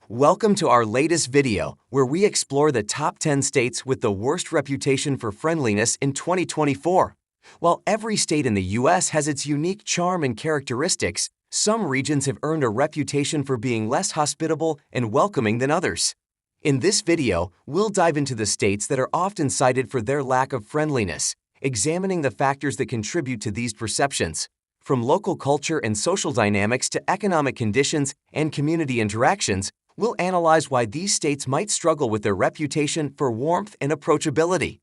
Welcome to our latest video, where we explore the top 10 states with the worst reputation for friendliness in 2024. While every state in the U.S. has its unique charm and characteristics, some regions have earned a reputation for being less hospitable and welcoming than others. In this video, we'll dive into the states that are often cited for their lack of friendliness, examining the factors that contribute to these perceptions. From local culture and social dynamics to economic conditions and community interactions, we'll analyze why these states might struggle with their reputation for warmth and approachability.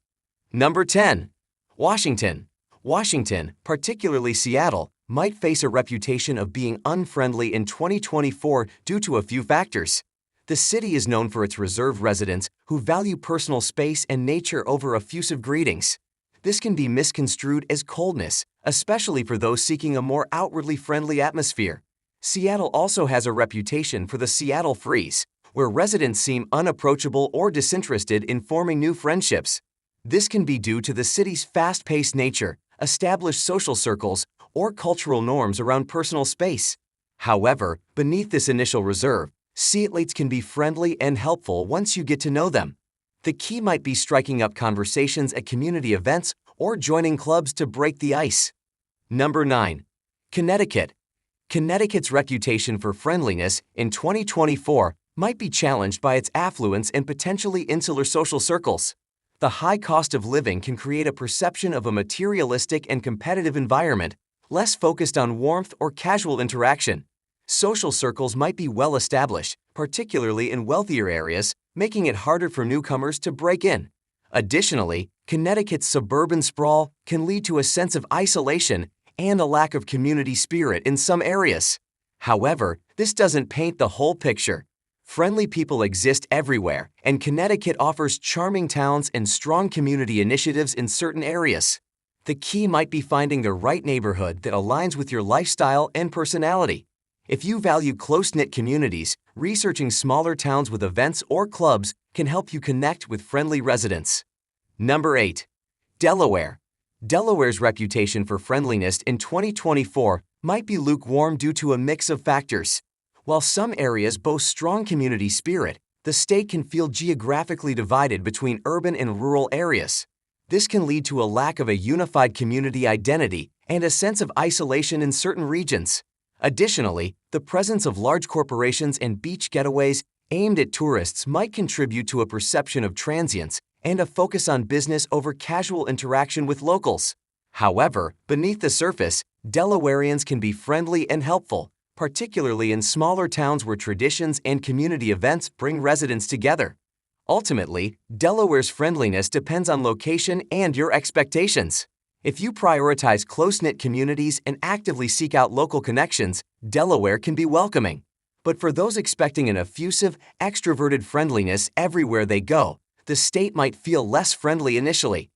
Number 10. Washington. Washington, particularly Seattle, might face a reputation of being unfriendly in 2024 due to a few factors. The city is known for its reserved residents who value personal space and nature over effusive greetings. This can be misconstrued as coldness, especially for those seeking a more outwardly friendly atmosphere. Seattle also has a reputation for the Seattle freeze, where residents seem unapproachable or disinterested in forming new friendships. This can be due to the city's fast-paced nature, established social circles, or cultural norms around personal space. However, beneath this initial reserve, Seattleites can be friendly and helpful once you get to know them. The key might be striking up conversations at community events or joining clubs to break the ice. Number 9. Connecticut. Connecticut's reputation for friendliness in 2024 might be challenged by its affluence and potentially insular social circles. The high cost of living can create a perception of a materialistic and competitive environment, less focused on warmth or casual interaction. Social circles might be well established, particularly in wealthier areas, making it harder for newcomers to break in. Additionally, Connecticut's suburban sprawl can lead to a sense of isolation and a lack of community spirit in some areas. However, this doesn't paint the whole picture. Friendly people exist everywhere, and Connecticut offers charming towns and strong community initiatives in certain areas. The key might be finding the right neighborhood that aligns with your lifestyle and personality. If you value close-knit communities, researching smaller towns with events or clubs can help you connect with friendly residents. Number 8. Delaware. Delaware's reputation for friendliness in 2024 might be lukewarm due to a mix of factors. While some areas boast strong community spirit, the state can feel geographically divided between urban and rural areas. This can lead to a lack of a unified community identity and a sense of isolation in certain regions. Additionally, the presence of large corporations and beach getaways aimed at tourists might contribute to a perception of transience and a focus on business over casual interaction with locals. However, beneath the surface, Delawareans can be friendly and helpful, particularly in smaller towns where traditions and community events bring residents together. Ultimately, Delaware's friendliness depends on location and your expectations. If you prioritize close-knit communities and actively seek out local connections, Delaware can be welcoming. But for those expecting an effusive, extroverted friendliness everywhere they go, the state might feel less friendly initially.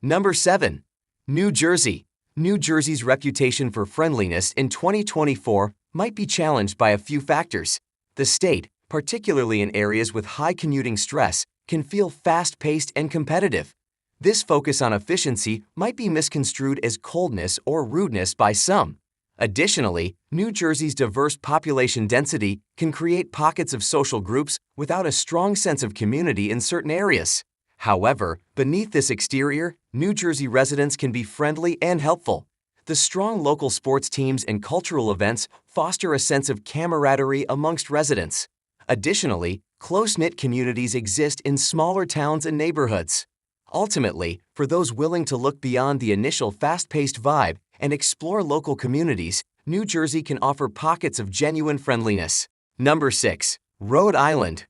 Number 7. New Jersey. New Jersey's reputation for friendliness in 2024 might be challenged by a few factors. The state, particularly in areas with high commuting stress, can feel fast-paced and competitive. This focus on efficiency might be misconstrued as coldness or rudeness by some. Additionally, New Jersey's diverse population density can create pockets of social groups without a strong sense of community in certain areas. However, beneath this exterior, New Jersey residents can be friendly and helpful. The strong local sports teams and cultural events foster a sense of camaraderie amongst residents. Additionally, close-knit communities exist in smaller towns and neighborhoods. Ultimately, for those willing to look beyond the initial fast-paced vibe and explore local communities, New Jersey can offer pockets of genuine friendliness. Number 6. Rhode Island.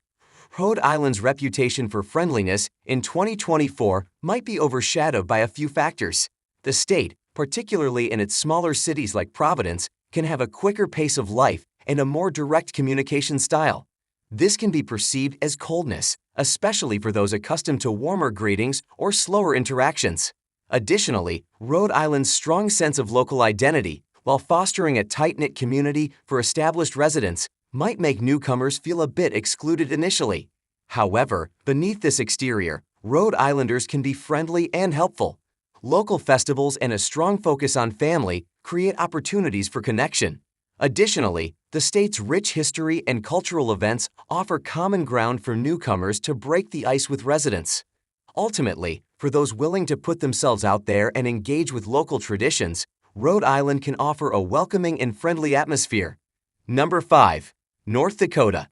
Rhode Island's reputation for friendliness in 2024 might be overshadowed by a few factors. The state, particularly in its smaller cities like Providence, can have a quicker pace of life and a more direct communication style. This can be perceived as coldness, especially for those accustomed to warmer greetings or slower interactions. Additionally, Rhode Island's strong sense of local identity, while fostering a tight-knit community for established residents, might make newcomers feel a bit excluded initially. However, beneath this exterior, Rhode Islanders can be friendly and helpful. Local festivals and a strong focus on family create opportunities for connection. Additionally, The state's rich history and cultural events offer common ground for newcomers to break the ice with residents. Ultimately, for those willing to put themselves out there and engage with local traditions, Rhode Island can offer a welcoming and friendly atmosphere. Number 5. North Dakota.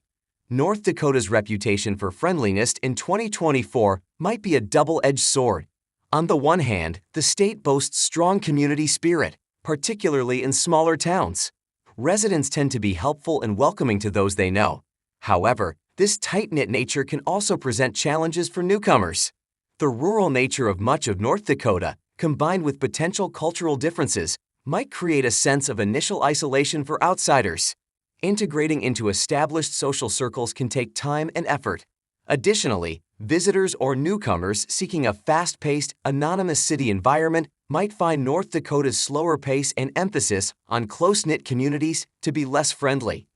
North Dakota's reputation for friendliness in 2024 might be a double-edged sword. On the one hand, the state boasts strong community spirit, particularly in smaller towns. Residents tend to be helpful and welcoming to those they know. However, this tight-knit nature can also present challenges for newcomers. The rural nature of much of North Dakota, combined with potential cultural differences, might create a sense of initial isolation for outsiders. Integrating into established social circles can take time and effort. Additionally, visitors or newcomers seeking a fast-paced, anonymous city environment might find North Dakota's slower pace and emphasis on close-knit communities to be less friendly.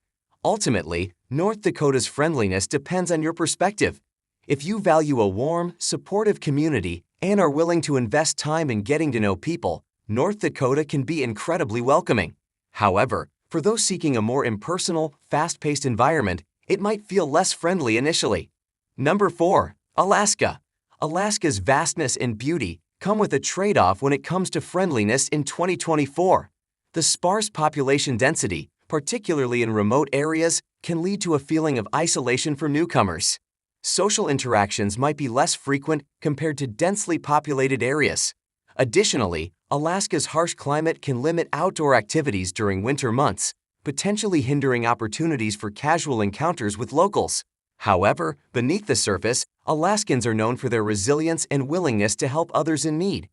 Ultimately, North Dakota's friendliness depends on your perspective. If you value a warm, supportive community and are willing to invest time in getting to know people, North Dakota can be incredibly welcoming. However, for those seeking a more impersonal, fast-paced environment, it might feel less friendly initially. Number 4. Alaska. Alaska's vastness and beauty come with a trade-off when it comes to friendliness in 2024. The sparse population density, particularly in remote areas, can lead to a feeling of isolation for newcomers. Social interactions might be less frequent compared to densely populated areas. Additionally, Alaska's harsh climate can limit outdoor activities during winter months, potentially hindering opportunities for casual encounters with locals. However, beneath the surface, Alaskans are known for their resilience and willingness to help others in need.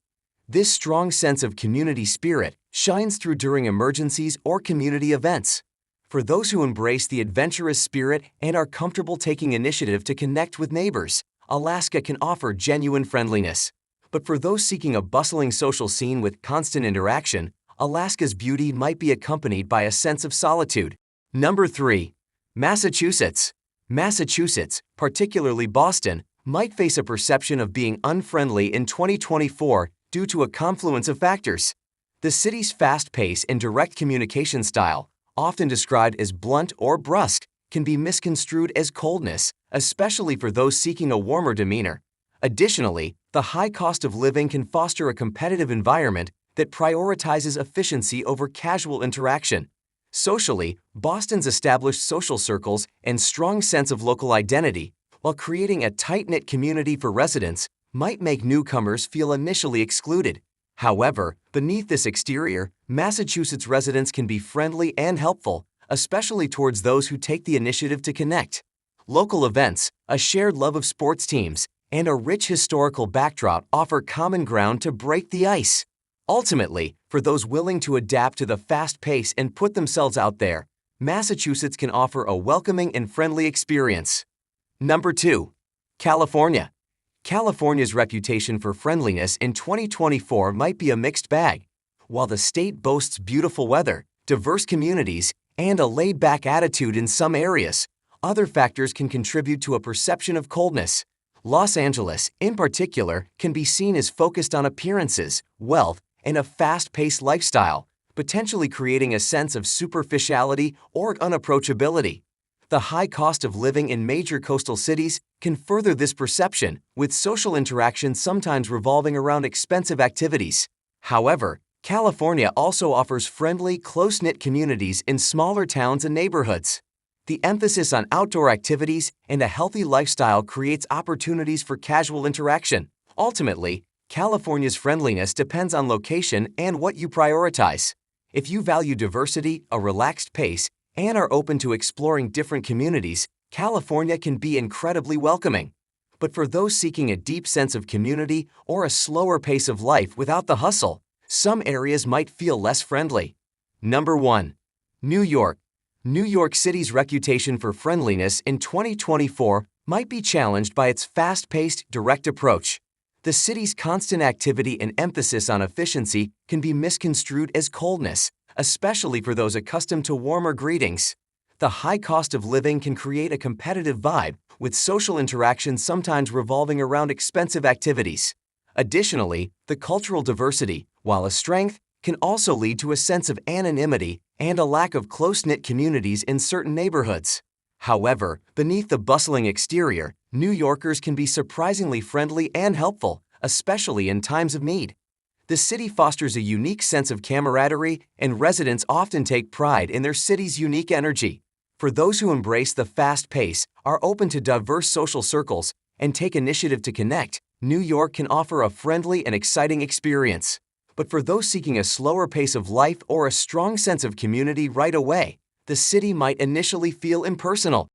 This strong sense of community spirit shines through during emergencies or community events. For those who embrace the adventurous spirit and are comfortable taking initiative to connect with neighbors, Alaska can offer genuine friendliness. But for those seeking a bustling social scene with constant interaction, Alaska's beauty might be accompanied by a sense of solitude. Number 3. Massachusetts. Massachusetts, particularly Boston, might face a perception of being unfriendly in 2024 due to a confluence of factors. The city's fast pace and direct communication style, often described as blunt or brusque, can be misconstrued as coldness, especially for those seeking a warmer demeanor. Additionally, the high cost of living can foster a competitive environment that prioritizes efficiency over casual interaction. Socially, Boston's established social circles and strong sense of local identity, while creating a tight-knit community for residents, might make newcomers feel initially excluded. However, beneath this exterior, Massachusetts residents can be friendly and helpful, especially towards those who take the initiative to connect. Local events, a shared love of sports teams, and a rich historical backdrop offer common ground to break the ice. Ultimately, for those willing to adapt to the fast pace and put themselves out there, Massachusetts can offer a welcoming and friendly experience. Number 2. California. California's reputation for friendliness in 2024 might be a mixed bag. While the state boasts beautiful weather, diverse communities, and a laid-back attitude in some areas, other factors can contribute to a perception of coldness. Los Angeles, in particular, can be seen as focused on appearances, wealth, and a fast-paced lifestyle, potentially creating a sense of superficiality or unapproachability. The high cost of living in major coastal cities can further this perception, with social interaction sometimes revolving around expensive activities. However, California also offers friendly, close-knit communities in smaller towns and neighborhoods. The emphasis on outdoor activities and a healthy lifestyle creates opportunities for casual interaction. Ultimately, California's friendliness depends on location and what you prioritize. If you value diversity, a relaxed pace, and are open to exploring different communities, California can be incredibly welcoming. But for those seeking a deep sense of community or a slower pace of life without the hustle, some areas might feel less friendly. Number 1. New York. New York City's reputation for friendliness in 2024 might be challenged by its fast-paced, direct approach. The city's constant activity and emphasis on efficiency can be misconstrued as coldness, especially for those accustomed to warmer greetings. The high cost of living can create a competitive vibe, with social interaction sometimes revolving around expensive activities. Additionally, the cultural diversity, while a strength, can also lead to a sense of anonymity and a lack of close-knit communities in certain neighborhoods. However, beneath the bustling exterior, New Yorkers can be surprisingly friendly and helpful, especially in times of need. The city fosters a unique sense of camaraderie, and residents often take pride in their city's unique energy. For those who embrace the fast pace, are open to diverse social circles, and take initiative to connect, New York can offer a friendly and exciting experience. But for those seeking a slower pace of life or a strong sense of community right away, the city might initially feel impersonal,